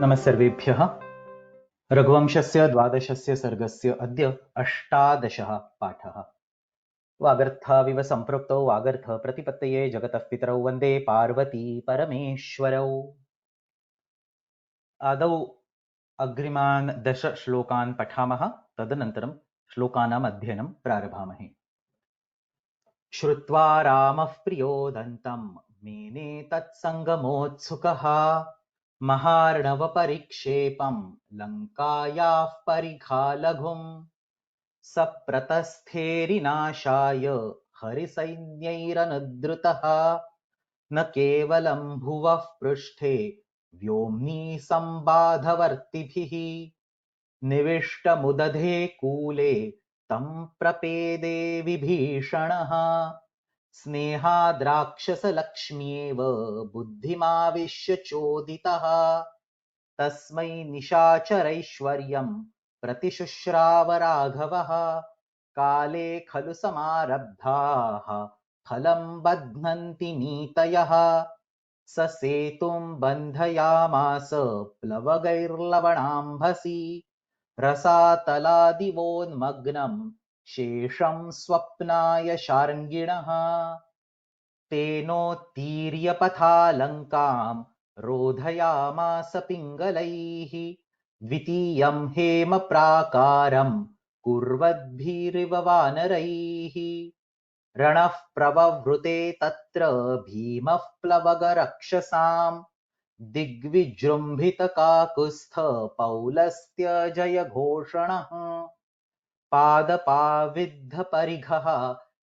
नमः सर्वेभ्यः। रघुवंशस्य 12 सर्गस्य अद्य 18 पाठः। वागर्थाविव सम्पृक्तौ वागर्थ प्रतिपत्तये जगतः पितरौ वन्दे पार्वती परमेश्वरौ। आदौ अग्रिमान् 10 श्लोकान् पठामः, तदनन्तरं श्लोकानाम् अध्ययनं प्रारभामहे। श्रुत्वा रामः प्रियोदन्तं मेने तत्सङ्गमोत्सुकः महार्णवपरिक्षेपं लङ्कायाः परिखालघुम् सप्रतस्थेरिनाशाय हरिसैन्यैरनुद्रुतः न केवलं भुवः पृष्ठे व्योम्नि संबाधवर्तिभिः निविष्टमुदधे कूले तं प्रपेदे विभीषणः स्नेहाद्राक्षसलक्ष्म्येव बुद्धिमाविश्य चोदितः तस्मै निशाचरैश्वर्यं प्रतिशुश्राव राघवः काले खलु समारब्धाः फलं बध्नन्ति नीतयः स सेतुं बन्धयामास प्लवगैर्लवणाम्भसि रसातलादिवोन्मग्नं शेषं स्वप्नाय शार्ङ्गिणः तेनोत्तीर्य पथालङ्कां रोधयामास पिङ्गलैः द्वितीयं हेमप्राकारं कुर्वद्भिरिव वानरैः रणः प्रववृते तत्र भीमः प्लवगरक्षसां दिग्विजृम्भितकाकुत्स्थ पौलस्त्यजयघोषणः पादपाविद्धपरिघः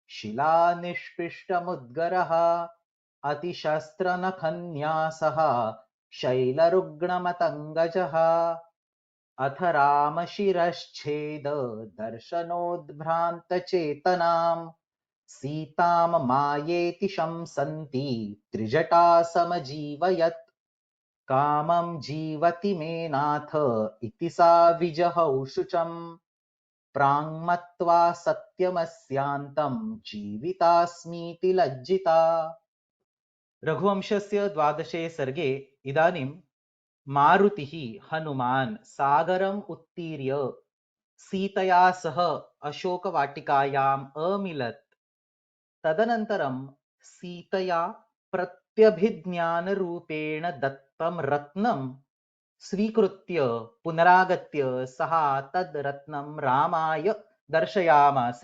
शिलानिष्पिष्टमुद्गरः अतिशस्त्रनखन्यासः शैलरुग्णमतङ्गजः अथ रामशिरश्छेद दर्शनोद्भ्रान्तचेतनां सीतां मायेति शंसन्ति त्रिजटा समजीवयत् कामं जीवति मे नाथ इति सा विजहौषुचम् प्राङ्मत्वा सत्यमस्यान्तं जीवितास्मीति लज्जिता। रघुवंशस्य 12 सर्गे इदानीं मारुतिः हनुमान् सागरम् उत्तीर्य सीतया सह अशोकवाटिकायाम् अमिलत्। तदनन्तरं सीतया प्रत्यभिज्ञानरूपेण दत्तं रत्नं स्वीकृत्य पुनरागत्य सः तद् रत्नं रामाय दर्शयामास।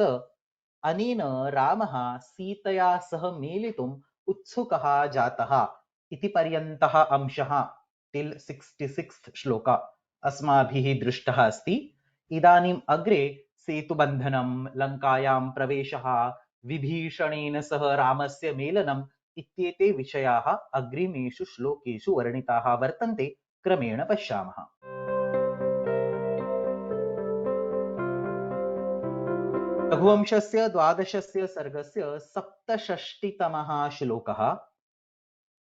अनेन रामः सीतया सह मेलितुम् उत्सुकः जातः इति पर्यन्तः अंशः टिल् 66 श्लोक अस्माभिः दृष्टः अस्ति। इदानीम् अग्रे सेतुबन्धनं, लङ्कायां प्रवेशः, विभीषणेन सह रामस्य मेलनम् इत्येते विषयाः अग्रिमेषु श्लोकेषु वर्णिताः वर्तन्ते। क्रमेण पश्यामः। रघुवंशस्य 12 सर्गस्य 67तमः श्लोकः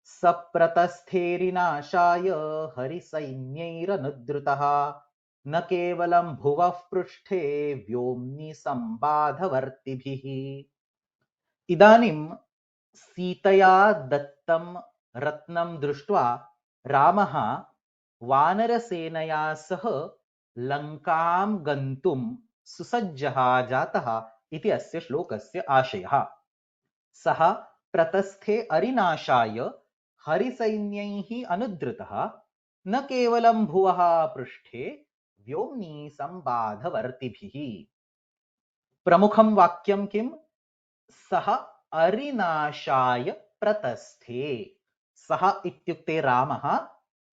सप्रतस्थेरिनाशाय हरिसैन्यैरनुद्रुतः न केवलं भुवः पृष्ठे व्योम्नि संबाधवर्तिभिः। इदानीं सीतया दत्तं रत्नं दृष्ट्वा रामः वानरसेनया सह लङ्कां गन्तुं सुसज्जः जातः इति अस्य श्लोकस्य आशयः। सः प्रतस्थे अरिनाशाय हरिसैन्यैः अनुद्रुतः न केवलं भुवः पृष्ठे व्योम्नि संबाधवर्तिभिः। प्रमुखं वाक्यं किं? सः अरिनाशाय प्रतस्थे। सः इत्युक्ते रामः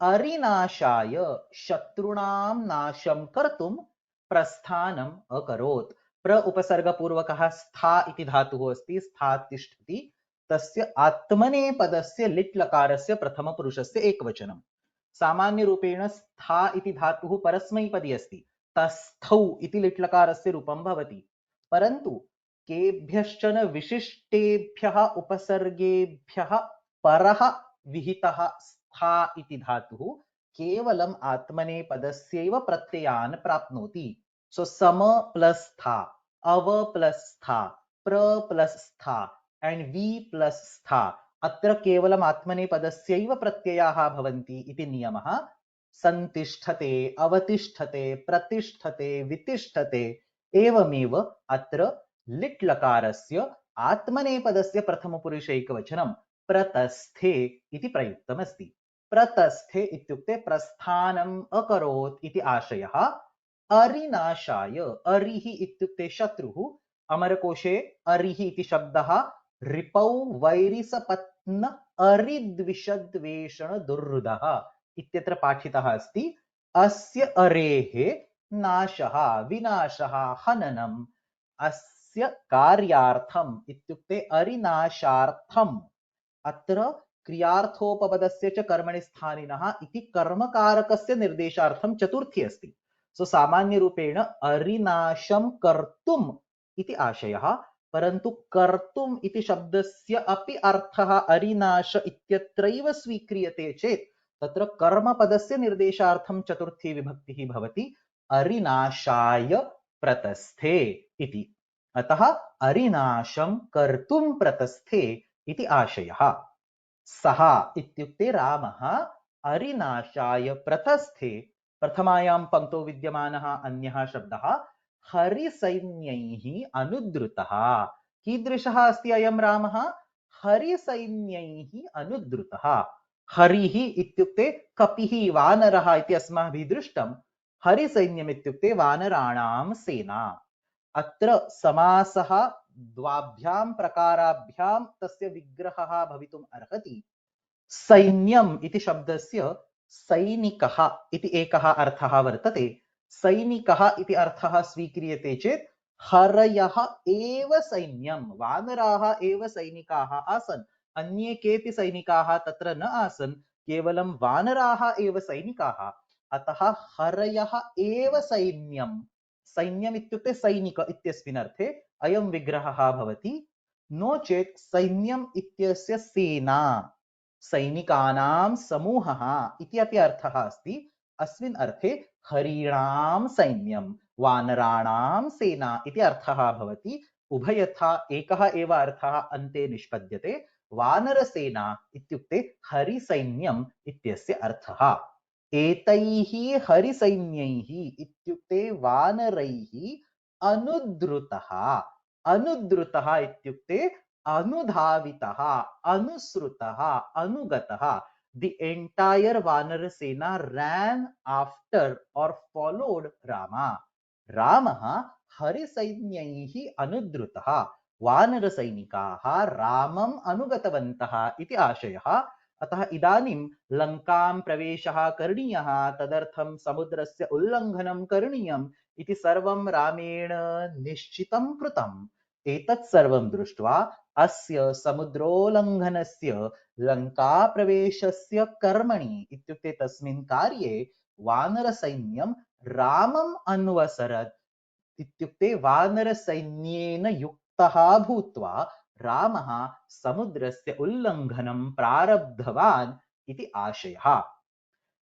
अरिनाशाय शत्रूणां नाशं कर्तुं प्रस्थानम् अकरोत्। प्र उपसर्गपूर्वकः स्था इति धातुः अस्ति, स्था तिष्ठति, तस्य आत्मनेपदस्य लिट् लकारस्य प्रथमपुरुषस्य एकवचनं। सामान्यरूपेण स्था इति धातुः परस्मैपदी अस्ति, तस्थौ इति लिट् लकारस्य रूपं भवति, परन्तु केभ्यश्चन विशिष्टेभ्यः उपसर्गेभ्यः परः विहितः स्था इति धातुः केवलम् आत्मनेपदस्यैव प्रत्ययान् प्राप्नोति। सो सम प्लस स्था, अव प्लस स्था, प्र प्लस स्था एंड वि प्लस स्था, अत्र केवलम् आत्मनेपदस्यैव प्रत्ययाः भवन्ति इति नियमः। संतिष्ठते, अवतिष्ठते, प्रतिष्ठते, वितिष्ठते। एवमेव अत्र लिट् लकारस्य आत्मनेपदस्य प्रथमपुरुषैकवचनं प्रतस्थे इति प्रयुक्तमस्ति। प्रतस्थे इत्युक्ते प्रस्थानम् अकरोत् इति आशयः। अरिनाशाय, अरिः इत्युक्ते शत्रुः। अमरकोशे अरिः इति शब्दः रिपौ वैरिसपत्न अरिद्विषद्वेषण दुर्हृदः इत्यत्र पाठितः अस्ति। अस्य अरेः नाशः, विनाशः, हननम् अस्य कार्यार्थम् इत्युक्ते अरिनाशार्थम् अत्र क्रियार्थोपपदस्य च कर्मणि स्थानिनः इति कर्मकारकस्य निर्देशार्थं चतुर्थी अस्ति। सो सामान्यरूपेण अरिनाशं कर्तुम् इति आशयः, परन्तु कर्तुम् इति शब्दस्य अपि अर्थः अरिनाश इत्यत्रैव स्वीक्रियते चेत् तत्र कर्मपदस्य निर्देशार्थं चतुर्थी विभक्तिः भवति अरिनाशाय प्रतस्थे इति। अतः अरिनाशं कर्तुं प्रतस्थे इति आशयः। सः इत्युक्ते रामः अरिनाशाय प्रतस्थे, प्रथमायां पङ्क्तौ विद्यमानः अन्यः शब्दः हरिसैन्यैः अनुद्रुतः। कीदृशः अस्ति अयं रामः? हरिसैन्यैः अनुद्रुतः। हरिः इत्युक्ते कपिः, वानरः इति अस्माभिः दृष्टं। हरिसैन्यम् इत्युक्ते वानराणां सेना। अत्र समासः द्वाभ्यां प्रकाराभ्यां तस्य विग्रहः भवितुम् अर्हति। सैन्यम् इति शब्दस्य सैनिकः इति एकः अर्थः वर्तते। सैनिकः इति अर्थः स्वीक्रियते चेत् हरयः एव सैन्यं, वानराः एव सैनिकाः आसन्, अन्ये केपि सैनिकाः तत्र न आसन्, केवलं वानराः एव सैनिकाः। अतः हरयः एव सैन्यं, सैन्यम् इत्युक्ते सैनिक इत्यस्मिन् अर्थे अयं विग्रहः भवति। नो चेत् सैन्यम् इत्यस्य सेना, सैनिकानां समूहः इति अपि अर्थः अस्ति। अस्मिन् अर्थे हरीणां सैन्यं, वानराणां सेना इति अर्थः भवति। उभयथा एकः एव अर्थः अन्ते निष्पद्यते। वानरसेना इत्युक्ते हरिसैन्यम् इत्यस्य अर्थः। एतैः हरिसैन्यैः इत्युक्ते वानरैः अनुद्रुतः। अनुद्रुतः इत्युक्ते अनुधावितः, अनुसृतः, अनुगतः। The entire Vanara Sena ran after or followed Rama. Ramah हरिसैन्यैः अनुद्रुतः, वानरसैनिकाः रामम् अनुगतवन्तः इति आशयः। अतः इदानीं लङ्कां प्रवेशः करणीयः, तदर्थं समुद्रस्य उल्लङ्घनं करणीयम् इति सर्वं रामेण निश्चितं कृतम्। एतत् सर्वं दृष्ट्वा अस्य समुद्रोल्लङ्घनस्य लङ्काप्रवेशस्य कर्मणि इत्युक्ते तस्मिन् कार्ये वानरसैन्यं रामम् अन्वसरत्। इत्युक्ते वानरसैन्येन युक्तः भूत्वा रामः समुद्रस्य उल्लङ्घनं प्रारब्धवान् इति आशयः।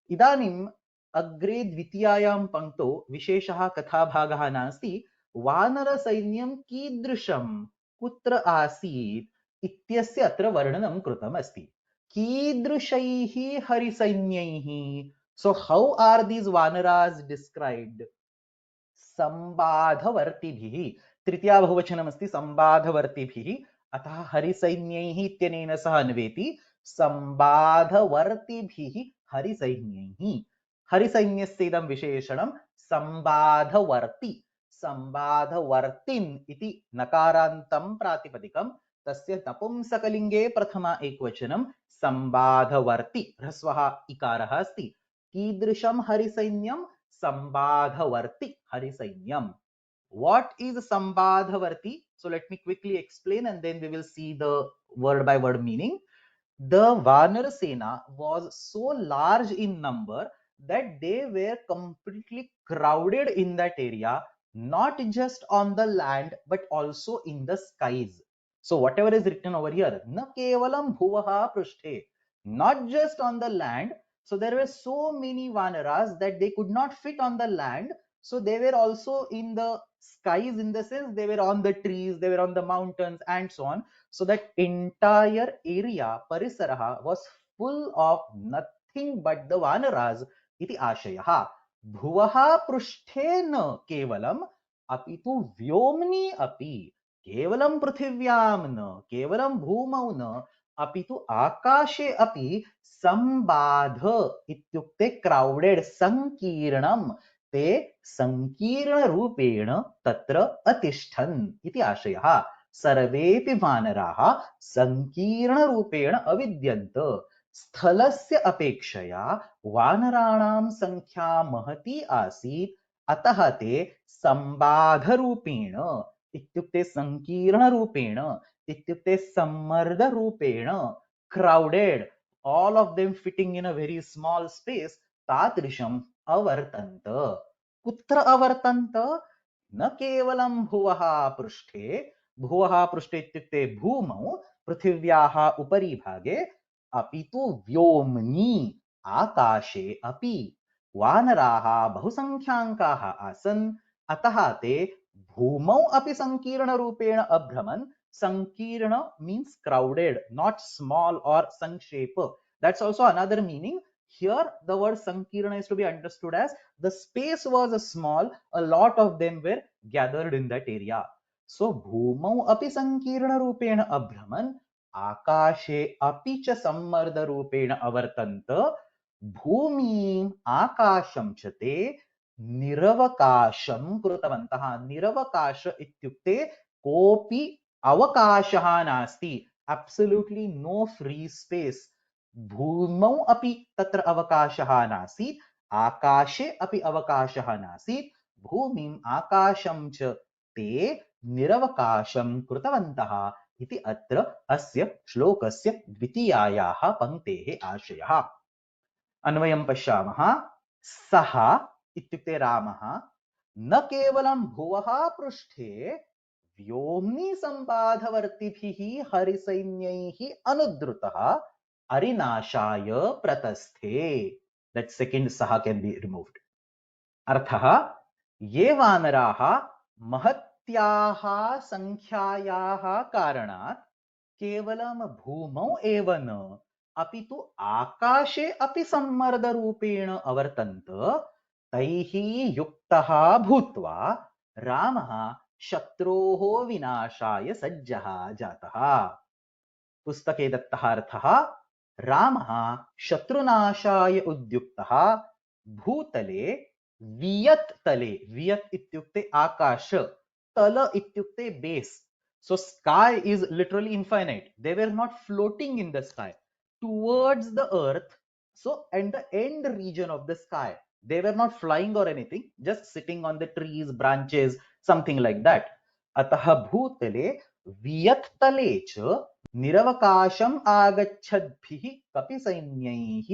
इदानीम् अग्रे द्वितीयायां पङ्क्तौ विशेषः कथाभागः नास्ति। वानरसैन्यं कीदृशं, कुत्र आसीत् इत्यस्य अत्र वर्णनं कृतम् अस्ति। कीदृशैः हरिसैन्यैः, so how R these वानरास् described? संबाधवर्तिभिः, तृतीया बहुवचनमस्ति संबाधवर्तिभिः, अतः हरिसैन्यैः इत्यनेन सह अन्वेति संबाधवर्तिभिः हरिसैन्यैः। हरिसैन्यस्य इदं विशेषणं संबाधवर्ति, संबाधवर्तिन् इति नकारान्तं प्रातिपदिकं, तस्य नपुंसकलिङ्गे प्रथमा एकवचनं संबाधवर्ति, ह्रस्वः इकारः अस्ति। कीदृशं हरिसैन्यं? संबाधवर्ति हरिसैन्यम. What is Sambadhavarti? So let me quickly explain and then we will see the word by word meaning. The Vanar Sena was so large in number that they were completely crowded in that area, not just on the land but also in the skies. So whatever is written over here, na kevalam bhuvaha prushthe, not just on the land. So there were so many Vanaras that they could not fit on the land. So they were also in the skies, in the sense they were on the trees, they were on the mountains and so on. So that entire area, Parisaraha, was full of nothing but the Vanaras. इति आशयः। भुवः पृष्ठे न केवलम् अपितु व्योम्नि अपि, केवलं पृथिव्यां न, केवलं भूमौ न, अपितु आकाशे अपि संबाध इत्युक्ते क्राउडेड, संकीर्णं, ते संकीर्णरूपेण तत्र अतिष्ठन् इति आशयः। सर्वेऽपि वानराः संकीर्णरूपेण अविद्यन्त। स्थलस्य अपेक्षया वानराणां संख्या महती आसीत्, अतः ते संबाधरूपेण इत्युक्ते संकीर्णरूपेण इत्युक्ते सम्मर्दरूपेण, crowded, all of them fitting in a very small space, तादृशम् अवर्तन्त। कुत्र अवर्तन्त? न केवलं भुवः पृष्ठे, भुवः पृष्ठे इत्युक्ते भूमौ, पृथिव्याः उपरि भागे, अपितु व्योम्नि, आकाशे अपि। वानराः बहुसंख्याकाः आसन्, अतः ते भूमौ अपि संकीर्णरूपेण अभ्रमन्। Sankirna means crowded, not small or Sankshepa. That's also another meaning. Here, the word Sankirna is to be understood as the space was small, a lot of them were gathered in that area. So, Bhumau api Sankirna Rupena Abhraman, Akashe api cha Sammarda Rupena Avartanta, Bhumim Akasham Chate, Niravakasham Krutavantaha. Niravakasha ityukte kopi अवकाशः नास्ति, absolutely no free space. भूमौ अपि तत्र अवकाशः नासीत्, आकाशे अपि अवकाशः नासीत्, भूमिम् आकाशं च ते निरवकाशं कृतवन्तः इति अत्र अस्य श्लोकस्य द्वितीयायाः पङ्क्तेः आशयः। अन्वयं पश्यामः। सः इत्युक्ते रामः न केवलं भुवः पृष्ठे व्योम्नि संबाधवर्तिभिः हरिसैन्यैः अनुद्रुतः अरिनाशाय प्रतस्थे। That second saha can be removed. अर्थः ये वानराः महत्याः संख्यायाः कारणात् केवलं भूमौ एव न अपितु आकाशे अपि सम्मर्दरूपेण अवर्तन्त, तैः युक्तः भूत्वा रामः शत्रोः विनाशाय सज्जः जातः। पुस्तके दत्तः अर्थः रामः शत्रुनाशाय उद्युक्तः भूतले वियत् तले, वियत् इत्युक्ते आकाश, तल इत्युक्ते base. So sky is literally infinite. They were not floating in the sky, towards the earth. So and the end region of the sky, they were not flying or anything, just sitting on the trees, branches, something like that. अतः भूतले वियत् तले च निरवकाशम् आगच्छद्भिः कपिसैन्यैः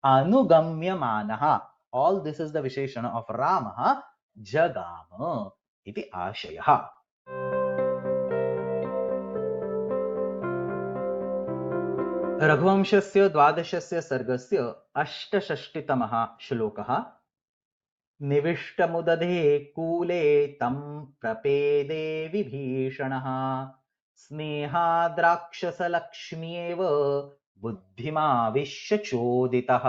अनुगम्यमानः. All this is the विशेषण of रामः जगाम इति आशयः। रघुवंशस्य 12 सर्गस्य 68तमः श्लोकः। निविष्टमुदधे कूले तं प्रपेदे विभीषणः, स्नेहाद्राक्षसलक्ष्म्येव बुद्धिमाविश्य चोदितः.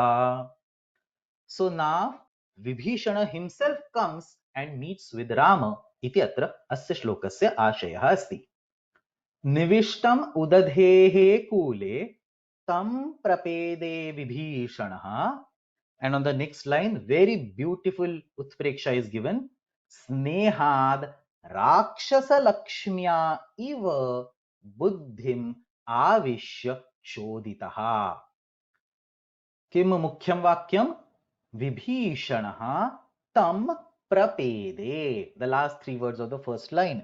So now Vibhishana himself comes and meets with Rama इति अत्र अस्य श्लोकस्य आशयः अस्ति। निविष्टम् उदधेः कूले तं प्रपेदे विभीषणः, and on the next line very beautiful utpreksha is given, snehad rakshasalakshmya iva buddhim avishya choditaha. किम मुख्यं वाक्यं? Vibhishanah tam prapede. The last three words of the first line.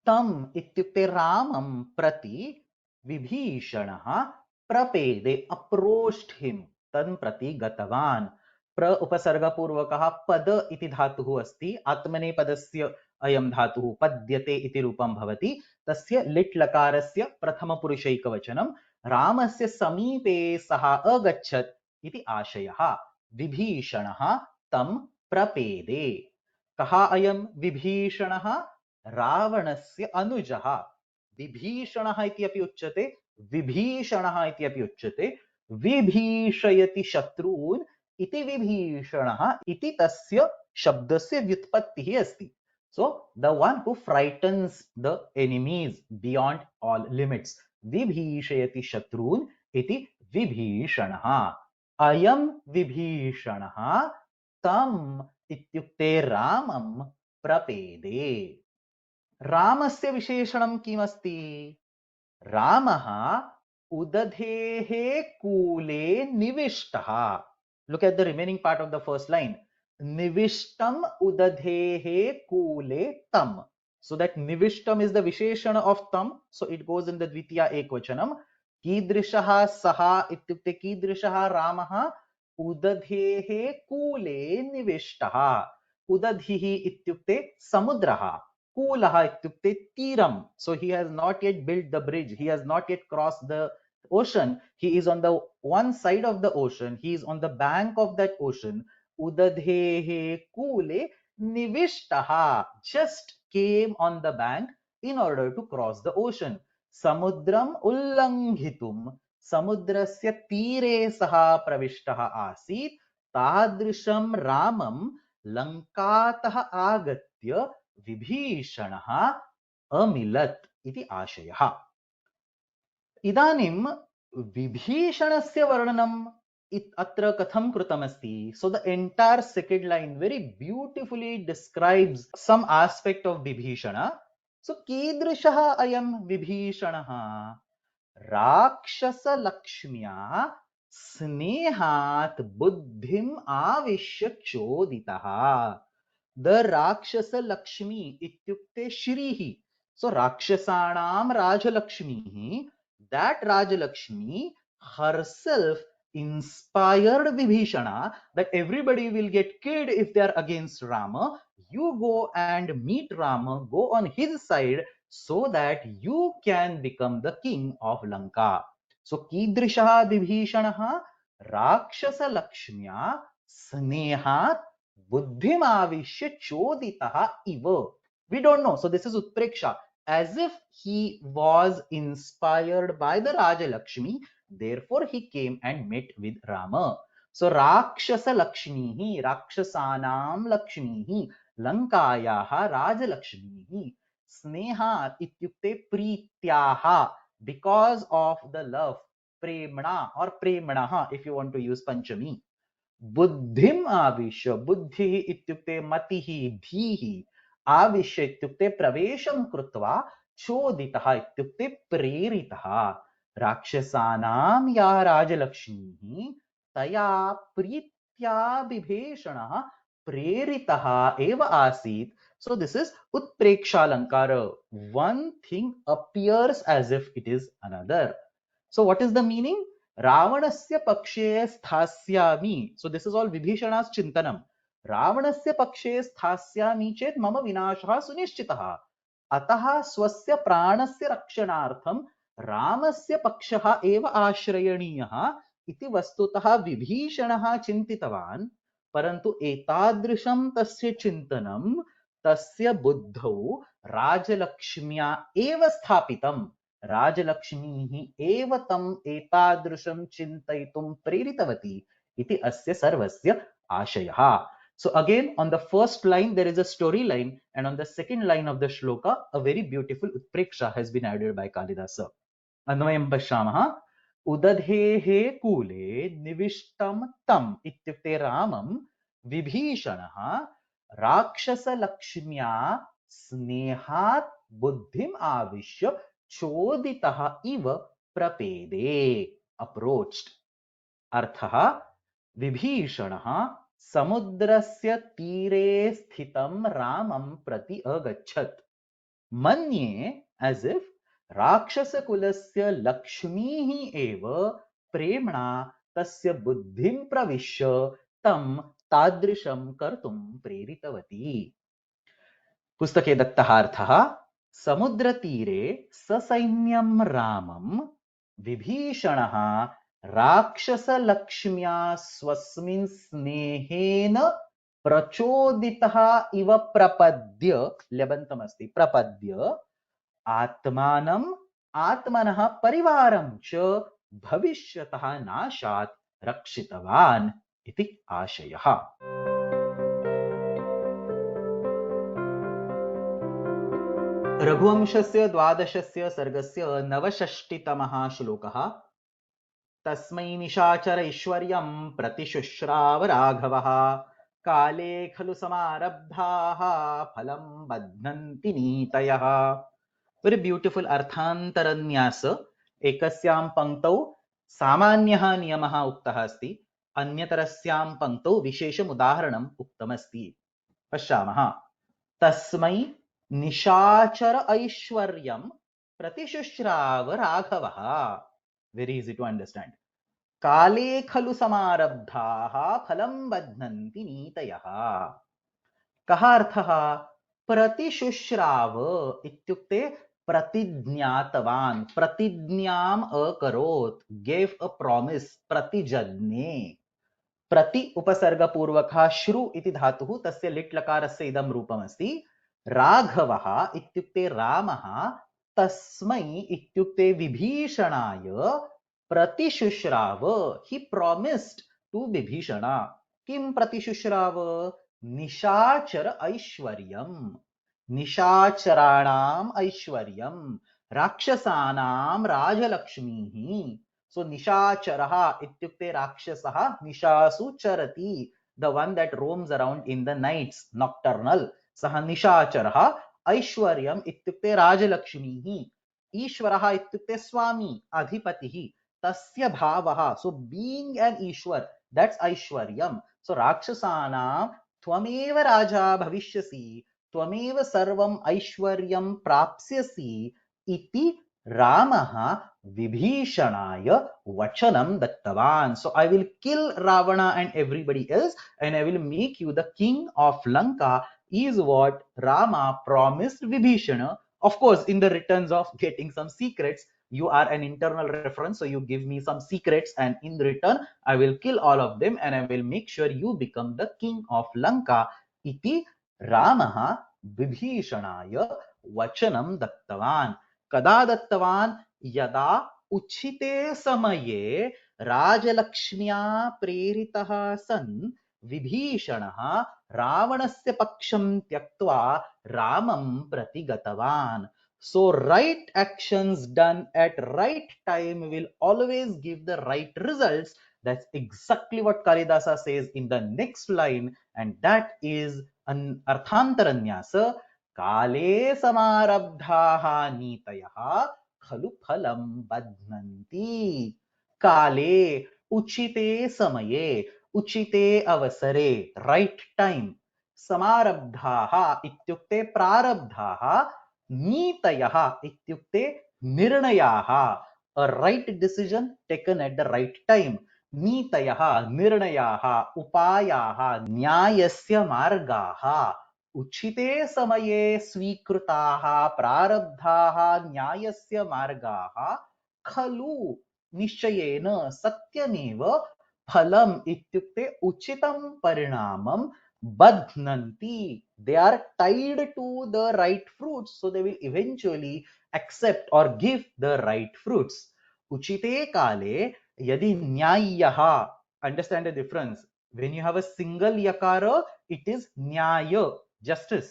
Tam ityukte Ramam prati, Vibhishanah prapede, approached him. Tan prati gatavan. प्र उपसर्गपूर्वकः पद इति धातुः अस्ति, आत्मने पदस्य अयं धातुः पद्यते इति रूपं भवति, तस्य लिट् लकारस्य प्रथमपुरुषैकवचनं रामस्य समीपे सः अगच्छत् इति आशयः। विभीषणः तं प्रपेदे। कः अयं विभीषणः? रावणस्य अनुजः। विभीषणः इति अपि उच्यते, विभीषणः इति अपि उच्यते। विभीषयति शत्रून् इति विभीषणः इति तस्य शब्दस्य व्युत्पत्तिः अस्ति. So the one who frightens the enemies beyond all limits. विभीषयति शत्रून् इति विभीषणः. अयं विभीषणः तम् इत्युक्ते रामं प्रपेदे. रामस्य विशेषणं किमस्ति? रामः उदधेः कूले निविष्टः. Look at the remaining part of the first line. Nivishtam udadhehe kule tam. So that nivishtam is the visheshana of tam. So it goes in the dvitiya ekvachanam. Kidrishaha saha ityukte kidrishaha ramaha udadhehe kule nivishtaha. Udadhihi ityukte samudraha. Kulaha ityukte tiram. So he has not yet built the bridge. He has not yet crossed the ocean. He is on the one side of the ocean. He is on the bank of that ocean. Udadhehe kule nivishtaha, just came on the bank in order to cross the ocean. Samudram ullanghitum, samudrasya tire saha pravishtaha asit, tadrisham ramam lankatah agatya vibhishanaha amilat iti ashayah. इदानीं विभीषणस्य वर्णनम् अत्र कथं कृतमस्ति? So the entire second line very beautifully describes some aspect of Vibhishana. So कीदृशः अयं विभीषणः? राक्षसलक्ष्म्या स्नेहात् बुद्धिम् आविश्य चोदितः. The Rakshasa Lakshmi ityukte Shrihi. So Rakshasanam Rajalakshmi, that Rajalakshmi herself inspired Vibhishana that everybody will get killed if they are against Rama. You go and meet Rama, go on his side so that you can become the king of Lanka. So Kidrishaha Vibhishanaha Rakshasa Lakshmiya Snehat Buddhim avishya choditaha iva. We don't know. So this is Utpreksha. As if he was inspired by the Raja Lakshmi, therefore he came and met with Rama. So Rakshasa Lakshmihi, Rakshasanam Lakshmihi, Lankayaha Raja Lakshmihi, Sneha ityukte Prityaha, because of the love, Premna or Premnaha if you want to use Panchami. बुद्धिम आविश्य, बुद्धि इत्युक्ते मतिः धीः, आविश्य इत्युक्ते प्रवेशं कृत्वा, चोदितः इत्युक्ते प्रेरितः. राक्षसानां या राजलक्ष्मीः तया प्रीत्या विभीषणः प्रेरितः एव आसीत्. So this is Utpreksha-alankara. One thing appears as if it is another. So what is the meaning? Ravanasya pakshe sthasyami. So this is all Vibhishana's chintanam. Ravanasya pakshe sthasyami chet mama vinashah sunishchitah. Ataha swasya pranasya rakshanartham Ramasya pakshaha eva ashrayaniyah iti vastutah Vibhishanah chintitavan. Parantu etadrisham tasya chintanam tasya buddhau Rajalakshmya eva sthapitam. Rajalakshmi एव तम एतादृशं चिन्तयितुं प्रेरितवती इति अस्य सर्वस्य आशयः. So again on the first line there is a story line, and on the second line of the shloka a very beautiful utpreksha has been added by Kalidasa. अन्वयं पश्यामः. उदधेः कूले निविष्टं तम इत्युक्ते रामं विभीषणः राक्षसलक्ष्म्या स्नेहात् बुद्धिम् आविश्य चोदितः इव प्रपेदे, approached. अर्थः विभीषणः समुद्रस्य तीरे स्थितं रामं प्रति अगच्छत्. मन्ये as if राक्षसकुलस्य लक्ष्मीः एव प्रेम्णा तस्य बुद्धिं प्रविश्य तं तादृशं कर्तुं प्रेरितवती. पुस्तके दत्तः अर्थः. समुद्रतीरे ससैन्यं रामं विभीषणः राक्षसलक्ष्म्या स्वस्मिन् स्नेहेन प्रचोदितः इव प्रपद्य, ल्यबन्तमस्ति, प्रपद्य आत्मानम् आत्मनः परिवारं च भविष्यतः नाशात् रक्षितवान् इति आशयः। रघुवंशस्य 12 सर्गस्य 69तमः श्लोकः। तस्मै निशाचर ऐश्वर्यं प्रतिशुश्राव राघवः काले खलु समारब्धाः फलं बध्नन्ति नीतयः। वेरी ब्यूटिफुल अर्थान्तरन्यास। एकस्यां पंक्तौ सामान्यः नियमः उक्तः अस्ति, अन्यतरस्यां पंक्तौ विशेषम् उदाहरणम् उक्तमस्ति। पश्यामः। तस्मै निशाचर ऐश्वर्यं प्रतिशुश्राव राघवः। Very easy to understand. काले खलु समारब्धाः फलं बध्नन्ति नीतयः। कः अर्थः? प्रतिशुश्राव इत्युक्ते प्रतिज्ञातवान्, प्रतिज्ञाम् अकरोत्, गेव अ प्रॉमिस, प्रतिजज्ञे। प्रति उपसर्गपूर्वकः श्रु इति धातुः, तस्य लिट् लकारस्य इदं रूपमस्ति। राघवः इत्युक्ते रामः, तस्मै इत्युक्ते विभीषणाय, प्रतिशुश्राव, ही प्रॉमिस्ड टू विभीषणा। किं प्रतिशुश्राव? निशाचर ऐश्वर्यम्, निशाचराणाम् ऐश्वर्यम्, राक्षसानां राजलक्ष्मीः। सो निशाचरः इत्युक्ते राक्षसः, निशासु चरति, the one that roams around in the nights, nocturnal, सः निशाचरः। ऐश्वर्यम् इत्युक्ते राजलक्ष्मीः। ईश्वरः इत्युक्ते स्वामी, अधिपतिः, तस्य भावः। सो बीइंग एन ईश्वर, that's ऐश्वर्यम्। सो राक्षसानां त्वमेव राजा भविष्यसि, त्वमेव सर्वम् ऐश्वर्यं प्राप्स्यसि इति रामः विभीषणाय वचनं दत्तवान्। So I will kill Ravana and everybody else and I will make you the king of Lanka is what Rama promised Vibhishana. Of course, in the returns of getting some secrets, you are an internal reference, so you give me some secrets and in return I will kill all of them and I will make sure you become the king of Lanka. Iti Ramah विभीषणाय वचनं दत्तवान्। कदा दत्तवान्? यदा उचिते समये राजलक्ष्म्या प्रेरितः सन् विभीषणः रावणस्य पक्षं त्यक्त्वा रामं प्रति गतवान्। So right actions done at right time will always give the right results. That's exactly what Kalidasa says in the next line, and that is an अर्थान्तरन्यास। काले समारब्धाः नीतयः खलु फलं बध्नन्ति। काले उचिते समये, उचिते अवसरे, राइट टाइम। समारब्धाः इत्युक्ते प्रारब्धाः, नीतयः इत्युक्ते निर्णयाः, a right decision taken at the right time। नीतयः निर्णयाः, उपायाः, न्यायस्य मार्गाः, उचिते समये स्वीकृताः प्रारब्धाः न्यायस्य मार्गाः खलु निश्चयेन सत्यमेव फलम् इत्युक्ते उचितं परिणामं बध्नन्ति। They are tied to the right fruits, so they will eventually accept or give the right fruits. Uchite kale yadi nyayah, understand the difference. When you have a single yakara, it is nyaya, justice.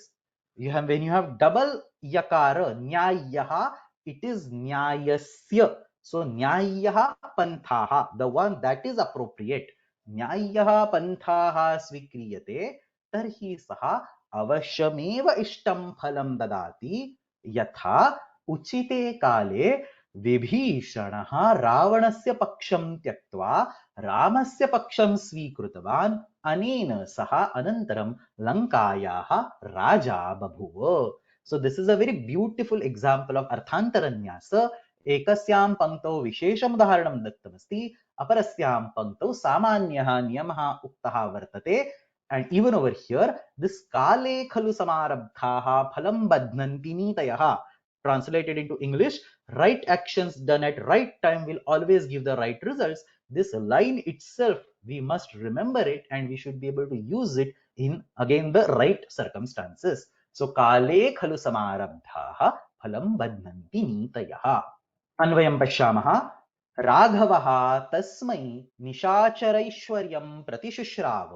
When you have double yakara, nyayah, it is nyayasya. So nyayah panthaha, the one that is appropriate. न्याय्यः पन्थाः स्वीक्रियते तर्हि सः अवश्यमेव इष्टं फलं ददाति। यथा उचिते काले विभीषणः रावणस्य पक्षं त्यक्त्वा रामस्य पक्षं स्वीकृतवान्, अनेन सः अनन्तरं लङ्कायाः राजा बभूव। So this is a very beautiful example of अर्थान्तरन्यास। एकस्यां पंक्तौ विशेषम् उदाहरणं दत्तमस्ति, अपरस्यां पंक्तौ सामान्यः नियमः उक्तः वर्तते। And even over here, this kale khalu samarabdhaah phalam badhnanti nitayah, translated into English, right actions done at right time will always give the right results. This line itself, we must remember it and we should be able to use it in again the right circumstances. So kale khalu samarabdhaah phalam badhnanti nitayah. अन्वयं पश्यामः। राघवः तस्मै निशाचरैश्वर्यं प्रतिशुश्राव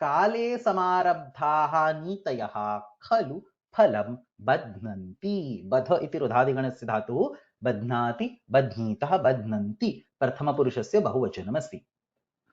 काले समारब्धाः नीतयः खलु फलं बध्नन्ति। बध इति रुधादिगणस्य धातुः, बध्नाति, बध्नीतः, बध्नन्ति प्रथमपुरुषस्य बहुवचनमस्ति।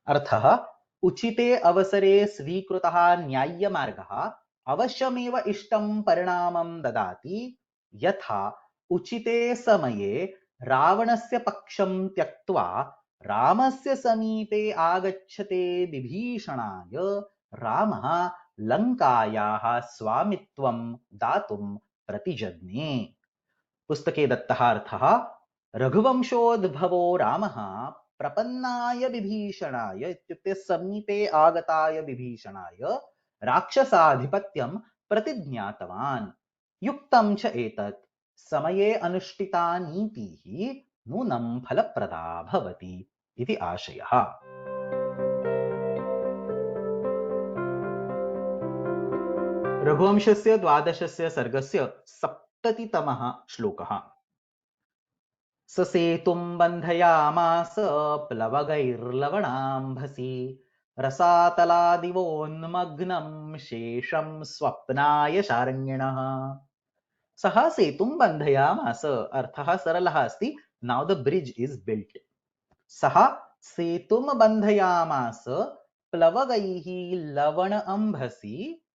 अर्थः उचिते अवसरे स्वीकृतः न्याय्यमार्गः अवश्यमेव इष्टं परिणामं ददाति। यथा उचिते समये रावणस्य पक्षं त्यक्त्वा रामस्य समीपे आगच्छते विभीषणाय रामः लङ्कायाः स्वामित्वं दातुं प्रतिजज्ञे। पुस्तके दत्तः अर्थः रघुवंशोद्भवो रामः प्रपन्नाय विभीषणाय इत्युक्ते समीपे आगताय विभीषणाय राक्षसाधिपत्यं प्रतिज्ञातवान्। युक्तं च एतत् समये अनुष्ठिता नीतिः नूनं फलप्रदा भवति इति आशयः। रघुवंशस्य 12 सर्गस्य 70तमः श्लोकः। ससेतुं बन्धयामास प्लवगैर्लवणाम्भसि रसातलादिवोन्मग्नं शेषं स्वप्नाय शार्ङ्गिणः। सः सेतुं बन्धयामास, अर्थः सरलः अस्ति। Now the bridge is built. सः सेतुं बन्धयामास प्लवगैः लवण अम्भसि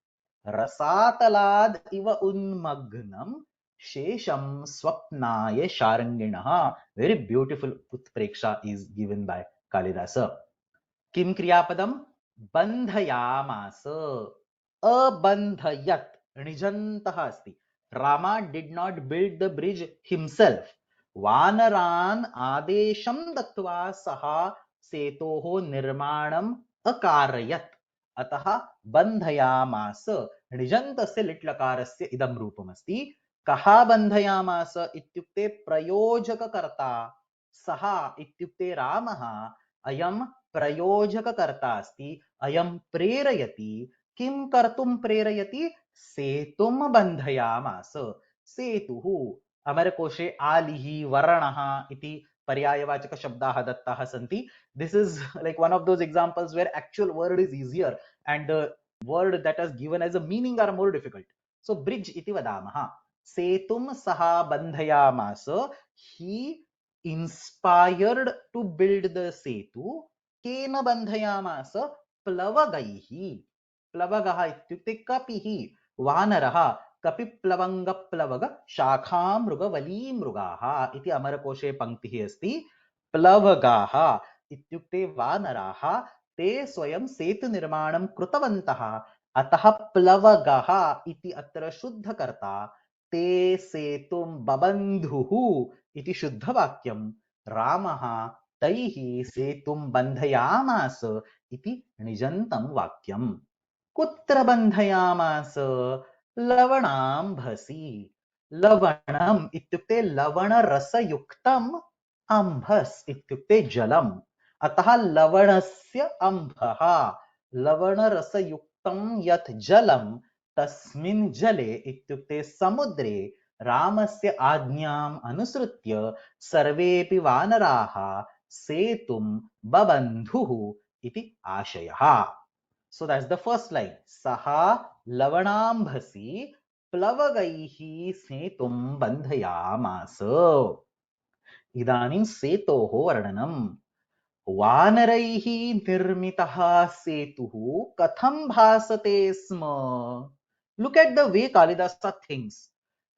रसातलाद इव उन्मग्नं शेषम स्वप्नाय शार्ङ्गिणः। वेरी ब्यूटिफुल उत्प्रेक्षा is given by Kalidasa. किं क्रियापदम? बन्धयामास, अबन्धयत्, णिजन्तः अस्ति। Rama did not build the bridge himself. वानरान् आदेशं दत्त्वा सः सेतोः निर्माणम् अकारयत्। अतः बन्धयामास णिजन्तस्य लिट्लकारस्य इदं रूपमस्ति। कः बन्धयामास इत्युक्ते प्रयोजककर्ता। सः इत्युक्ते रामः अयं प्रयोजककर्ता अस्ति। अयं प्रेरयति। किं कर्तुं प्रेरयति? सेतुं बन्धयामास। सेतुः अमरकोशे आलिः वर्णः इति पर्यायवाचकशब्दाः दत्ताः सन्ति। This is like one of those examples where actual word is easier and the word that is given as a meaning are more difficult. So bridge iti vadamah. Setum saha bandhayamas. He inspired to build the setu. Kena bandhayamas? Plavagaihi. Plavagah ityukte kapihi. Vanaraha. कपिप्लवंग प्लवग शाखा मृग वली मृगाः इति अमरकोशे पंक्तिः अस्ति। प्लवगाः इत्युक्ते वानराः ते स्वयं सेतु निर्माणं कृतवन्तः। अतः प्लवगाः इति अत्र शुद्धकर्ता। ते सेतुं बबन्धुः इति शुद्धवाक्यं। रामः तैः सेतुं बन्धयामास इति निजन्तं वाक्यम्। कुत्र बन्धयामास? लवणाम्भसि। लवणम् इत्युक्ते लवणरसयुक्तम्, अम्भस् इत्युक्ते जलम्। अतः लवणस्य अम्भः, लवणरसयुक्तं यत् जलं तस्मिन् जले इत्युक्ते समुद्रे रामस्य आज्ञाम् अनुसृत्य सर्वेपि वानराः सेतुं बबन्धुः इति आशयः। So that's the first line. Saha lavanambhasi plavagaihi setum bandhayamasa. Idanim setoho varnanam. Vanaraihi nirmitaha setuhu katham bhasate sma. Look at the way Kalidasa thinks.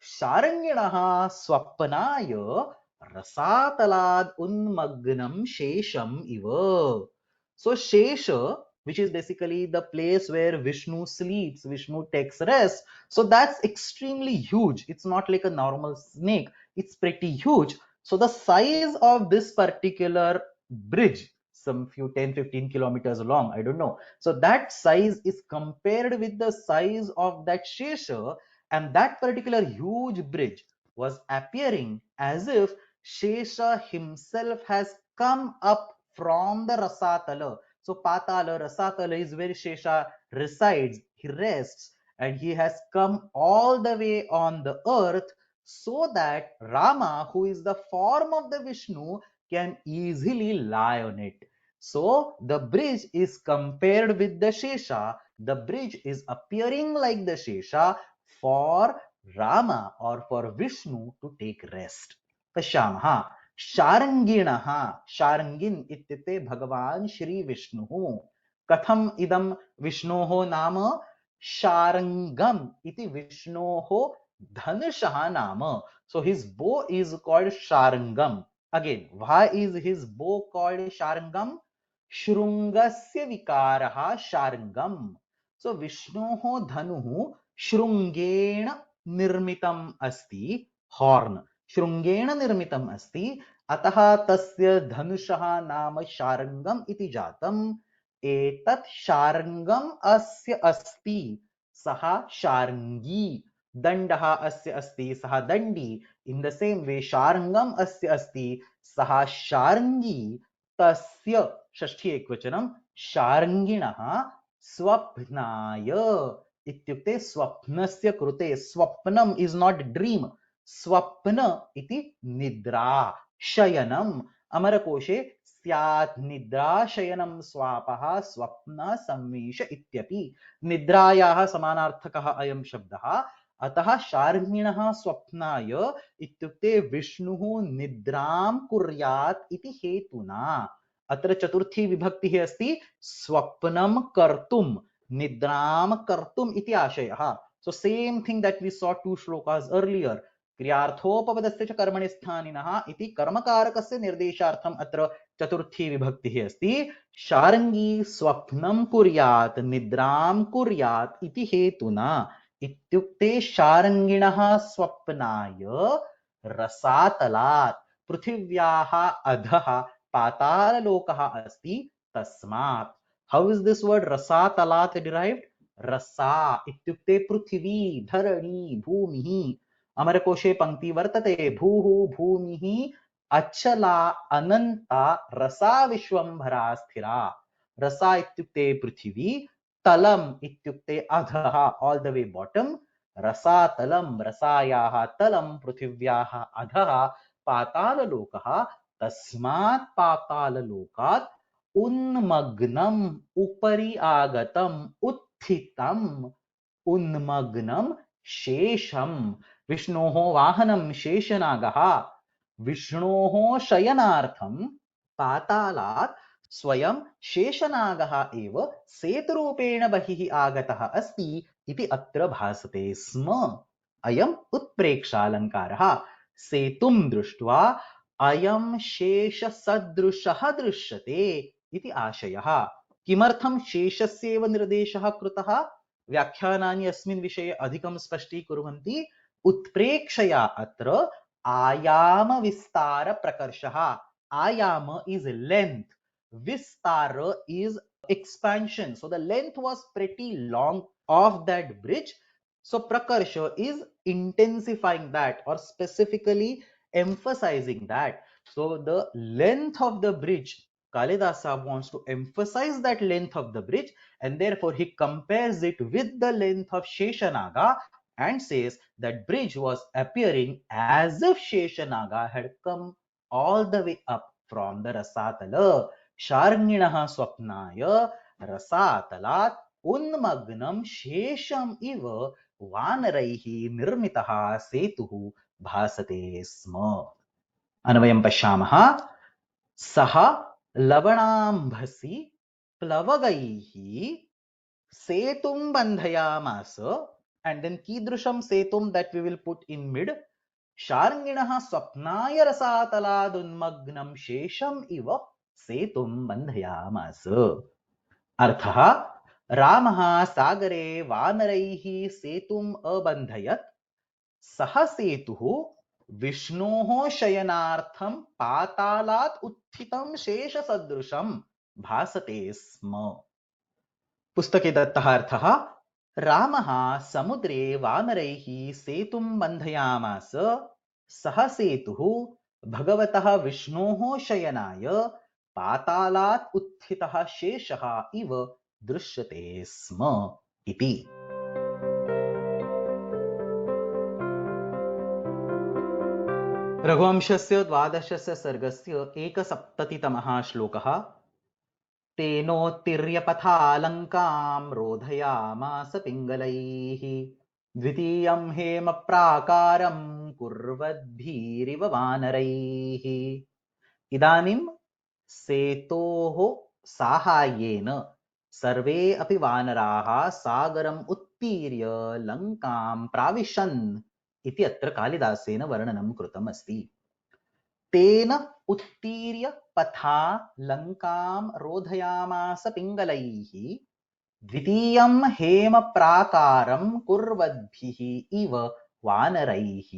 Sharanginaha swapnaya rasatalad unmagnam shesham iva. So Shesha, which is basically the place where Vishnu sleeps, Vishnu takes rest. So that's extremely huge. It's not like a normal snake. It's pretty huge. So the size of this particular bridge, some few 10-15 kilometers long, I don't know. So that size is compared with the size of that Shesha, and that particular huge bridge was appearing as if Shesha himself has come up from the Rasatala. So Patala, Rasatala is where Shesha resides, he rests, and he has come all the way on the earth so that Rama, who is the form of the Vishnu, can easily lie on it. So the bridge is compared with the Shesha. The bridge is appearing like the Shesha for Rama or for Vishnu to take rest. पश्यामः शार्ङ्गिणः शार्ङ्गिन् इत्युक्ते भगवान् श्री विष्णुः कथम इदं विष्णोः नाम शार्ङ्गम् इति विष्णोः धनुषः नाम. So his bow is called Sharangam. Again, why is his bow called Sharangam? Shrungasya vikaraha Sharangam. So Vishnoho dhanuhu Shrungena nirmitam asti. Horn. Shrungena nirmitam asti. अतः तस्य धनुषः नाम शार्ङ्गम् इति जातम्. एतत् शार्ङ्गम् अस्य अस्ति. सः शार्ङ्गी. दंडः अस्य अस्ति सः दंडी. In the same way शार्ङ्गम् अस्य अस्ति सः शार्ङ्गी. तस्य षष्ठी एकवचनं शार्ङ्गिणः स्वप्नाय इत्युक्ते स्वप्नस्य कृते. स्वप्नम is not dream. स्वप्न इति निद्रा शयनम्. अमरकोशे स्यात् निद्रा शयनं स्वापः स्वप्न संवेश इत्यपि. निद्रायाः समानार्थकः अयं शब्दः. अतः शार्ङ्गिणः स्वप्नाय इत्युक्ते विष्णुः निद्रां कुर्यात् इति हेतुना. अत्र चतुर्थी विभक्तिः अस्ति स्वप्नं कर्तुं निद्रां कर्तुम् इति आशयः. So same thing that we saw 2 shlokas earlier. क्रियार्थोपपदस्य च कर्मणि स्थानिनः इति कर्मकारकस्य निर्देशार्थम् अत्र चतुर्थी विभक्तिः अस्ति. शार्ङ्गी स्वप्नं कुर्यात् निद्रां कुर्यात् इति हेतुना. इत्युक्ते शार्ङ्गिणः स्वप्नाय रसातलात् पृथिव्याः अधः पाताललोकः अस्ति तस्मात्. How is this word रसातलात् derived? रसा इत्युक्ते पृथिवी धरणी भूमिः. अमरकोशे पंक्ति वर्तते भूः भूमिः अचला अनंता रसा विश्वंभरा स्थिरा. रसा इत्युक्ते पृथिवी. तलम इत्युक्ते अधः all the way bottom. रसातलम रसायाः तलम पृथिव्याः अधः पाताललोकः. तस्मात् पाताललोकात् उन्मग्नम् उपरि आगतम् उत्थितम्. उन्मग्नम् शेषम्. विष्णोः वाहनं शेषनागः. विष्णोः शयनार्थं पातालात् स्वयं शेषनागः एव सेतुरूपेण बहिः आगतः अस्ति इति अत्र भासते स्म. अयम् उत्प्रेक्षालङ्कारः. सेतुं दृष्ट्वा अयं शेषसदृशः दृश्यते इति आशयः. किमर्थं शेषस्येव निर्देशः कृतः? व्याख्यानानि अस्मिन् विषये अधिकं स्पष्टीकुर्वन्ति. उत्प्रेक्षया अत्र आयाम विस्तार प्रकर्षः. आयाम is length, vistar is expansion. So the length was pretty long of that bridge. So prakarsha is intensifying that or specifically emphasizing that. So the length of the bridge, Kalidasa wants to emphasize that length of the bridge, and therefore he compares it with the length of Sheshanaga and says that bridge was appearing as if Sheshanaga had come all the way up from the Rasatala. Sharnginaha swapnaya rasatalat unmagnam shesham iva vanaraihi nirmitaha setuhu bhasate sma. Anvayam pashyamaha saha lavanambhasi plavagaihi setum bandhayamasa. And then kidrusham setum that we will put in mid. शार्ङ्गिणः स्वप्नाय रसातलादुन्मग्नं शेषम् इव सेतुं बन्धयामास. अर्थः रामः सागरे वानरैः सेतुम् अबन्धयत्. सः सेतुः विष्णोः शयनार्थं पातालात् उत्थितं शेषसदृशं भासते स्म. पुस्तके दत्तः अर्थः रामः समुद्रे वानरैः सेतुं बन्धयामास. सः सेतुः भगवतः विष्णोः शयनाय पातालात् उत्थितः शेषः इव दृश्यते स्म इति. रघुवंशस्य 12 सर्गस्य 170तमः श्लोकः। तेनोत्तीर्य पथालङ्कां रोधयामास पिङ्गलैः द्वितीयं हेमप्राकारं कुर्वद्भिरिव वानरैः। इदानीं सेतोः साहाय्येन सर्वे अपि वानराः सागरम् उत्तीर्य लङ्कां प्राविशन् इति अत्र कालिदासेन वर्णनं कृतम् अस्ति। तेन उत्तीर्य पथा लङ्कां रोधयामास पिङ्गलैः द्वितीयं हेमप्राकारं कुर्वद्भिः इव वानरैः।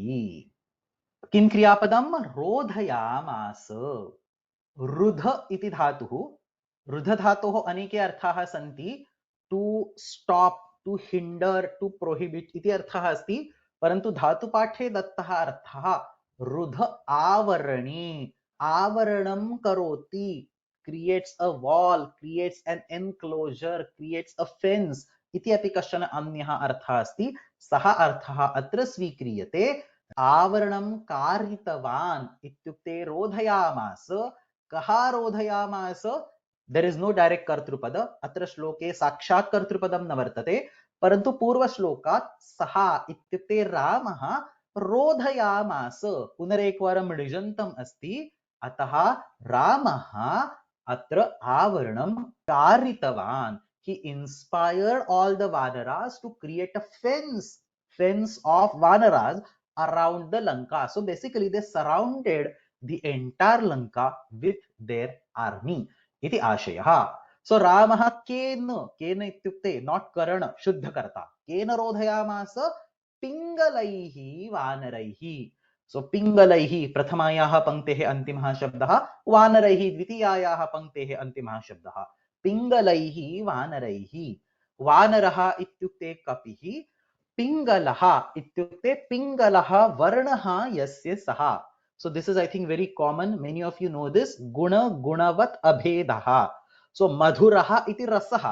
किं क्रियापदं? रोधयामास। रुध इति धातुः। रुध धातोः अनेके अर्थाः सन्ति। To stop, to hinder, to prohibit इति अर्थः अस्ति, परन्तु धातुपाठे दत्तः अर्थः रुध आवरणे, आवरणं करोति, creates a wall, creates an enclosure, creates a fence इति अपि कश्चन अन्यः अर्थः अस्ति। सः अर्थः अत्र स्वीक्रियते। आवरणं कारितवान् इत्युक्ते रोधयामास। कः रोधयामास? देयर इज नो डायरेक्ट कर्तृपद अत्र श्लोके। साक्षात् कर्तृपदं न वर्तते, परन्तु पूर्वश्लोकात् सः इत्युक्ते रामः रोधयामास। पुनरेकवारं ऋजन्तम् अस्ति, अतः रामः अत्र आवरणं कारितवान्। He inspired all the Vanaras to create a fence of Vanaras around the Lanka. So basically they surrounded the entire Lanka with their army. इति आशयः. So रामः केन इत्युक्ते not करण, शुद्धकर्ता, केन रोधयामास? पिङ्गलैः वानरैः. So पिङ्गलैः प्रथमायाः पङ्क्तेः अन्तिमः शब्दः, वानरैः द्वितीयायाः पङ्क्तेः अन्तिमः शब्दः। पिङ्गलैः वानरैः। वानरः इत्युक्ते कपिः, पिङ्गलः इत्युक्ते पिङ्गलः वर्णः यस्य सः. So this is I think very common, many of you know this. गुण गुणवत् अभेदः. So मधुरः इति रसः,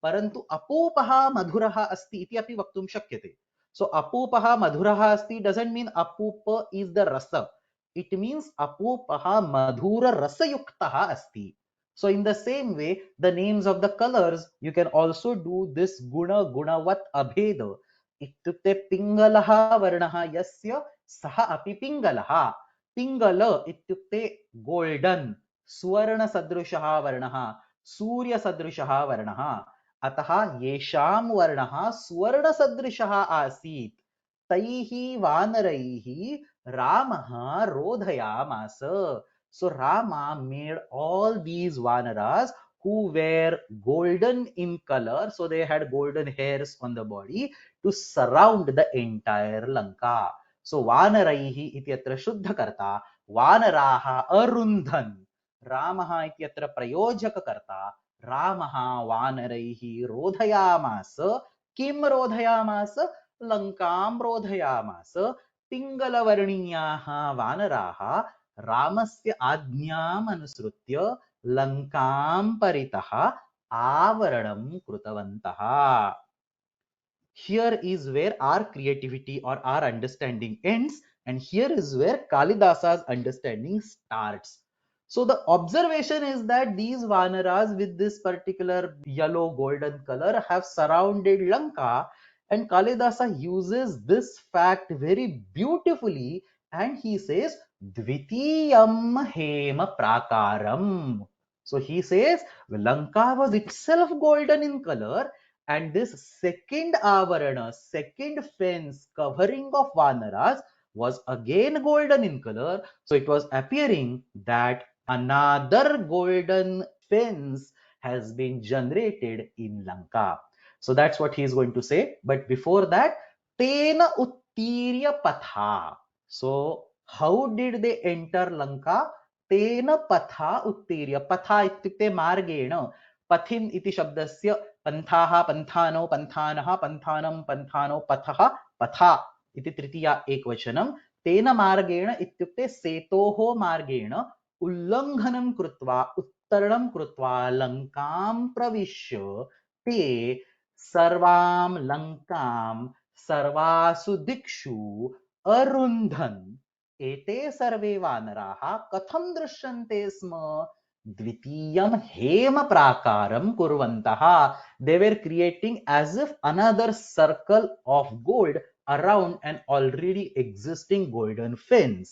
परन्तु अपूपः मधुरः अस्ति इति अपि वक्तुं शक्यते. So अपूपः मधुरः अस्ति doesn't mean अपूप is the rasa. It means अपूपः मधुर रसयुक्तः अस्ति. So in the same way, the names of the colors, you can also do this guna gunavat abheda. इत्युक्ते पिङ्गलः वर्णः यस्य सः अपि पिङ्गलः. पिङ्गल इत्युक्ते गोल्डन, स्वर्ण सदृशः वर्णः, सूर्य सदृशः वर्णः. अतः येषां वर्णः स्वर्ण सदृशः आसीत् तैः वानरैः रामः रोधयामास. So Rama made all these Vanaras who were golden in color, so they had golden hairs on the body to surround the entire Lanka. So Vanaraihi ityatra shuddhakarta, Vanaraha arundhan. Ramaha ityatra prayojakakarta, Ramaha Vanaraihi rodhayamasa. Kim rodhayamasa? Lankam rodhayamasa. Pingalavarniyaha Vanaraha रामस्य आज्ञाम् अनुसृत्य लंकां परितः आवरणं कृतवन्तः. Here is where our creativity or our understanding ends, and here is where Kalidasa's understanding starts. So the observation is that these Vanaras with this particular yellow golden color have surrounded Lanka, and Kalidasa uses this fact very beautifully, and he says Dvitiyam Hema Prakaram. So he says Lanka was itself golden in color, and this second avarana, second fence covering of Vanaras was again golden in color. So it was appearing that another golden fence has been generated in Lanka. So that's what he is going to say. But before that, Tena Uttirya Patha. So how did they enter Lanka? Tena Patha Uttirya. Patha ityukte margena. Pathin iti shabdasya पंथाः पंथानो पंथानः पंथानं पंथानो पथः पथा इति तृतीया एकवचनं. तेन मार्गेण इत्युक्ते सेतोः मार्गेण उल्लङ्घनं कृत्वा उत्तरणं कृत्वा लङ्कां प्रविश्य ते सर्वां लङ्कां सर्वासु दिक्षु अरुन्धन्. एते सर्वे वानराः कथं दृश्यन्ते स्म? द्वितीयं हेमप्राकारं कुर्वन्तः. They were creating as if another circle of gold around an already existing golden fence.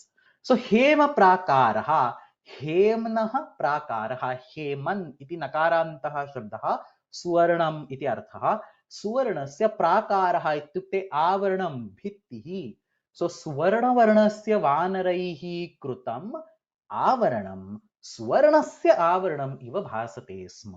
So हेमप्राकारः, हेम्नः प्राकारः, हेमन् इति नकारान्तः शब्दः, सुवर्णम् इति अर्थः. सुवर्णस्य प्राकारः इत्युक्ते आवरणं, भित्तिः. सो सुवर्णवर्णस्य वानरैः कृतम् आवरणं सुवर्णस्य आवरणम् इव भासते स्म.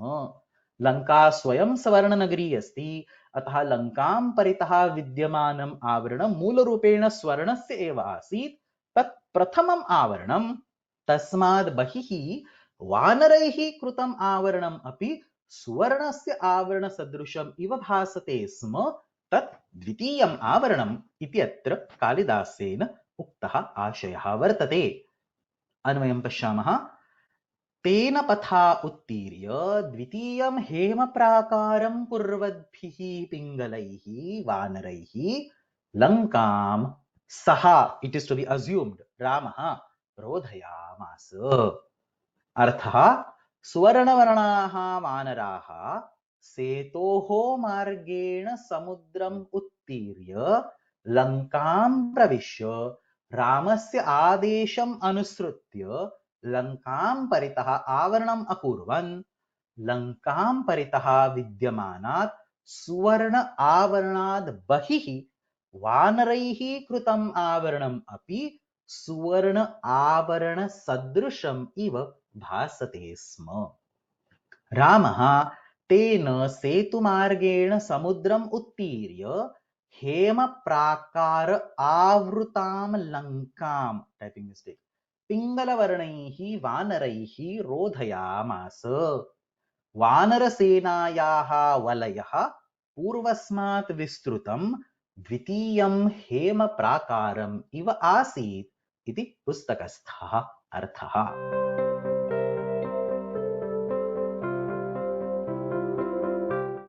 लंका स्वयं स्वर्णनगरी अस्ति, अतः लंकां परितः विद्यमानम् आवरणं मूलरूपेण स्वर्णस्य एव आसीत्. तत् प्रथमम् आवरणं. तस्मात् बहिः वानरैः कृतम् आवरणम् अपि सुवर्णस्य आवरणसदृशम् इव भासते स्म. तत् द्वितीयम् आवरणम् इति अत्र कालिदासेन उक्तः आशयः वर्तते. अन्वयं पश्यामः. तेन पथा उत्तीर्य द्वितीयं हेमप्राकारं कुर्वद्भिः पिङ्गलैः वानरैः लङ्कां सः, it is to be assumed, रामः रोधयामास. अर्थः, सुवर्णवर्णाः वानराः सेतोः मार्गेण समुद्रम् उत्तीर्य लङ्कां प्रविश्य रामस्य आदेशम् अनुसृत्य लङ्कां परितः आवरणम् अकुर्वन्. लङ्कां परितः विद्यमानात् सुवर्ण आवरणात् बहिः वानरैः कृतम् आवरणम् अपि सुवर्ण आवरण सदृशम् इव भासते स्म. रामः तेन सेतुमार्गेण समुद्रम् उत्तीर्य हेमप्राकार आवृतां लङ्कां, टाइपिंग मिस्टेक, पिङ्गलवर्णैः वानरैः रोधयामास. वानरसेनायाः वलयः पूर्वस्मात् विस्तृतं द्वितीयं हेमप्राकारम् इव आसीत् इति पुस्तकस्थः अर्थः.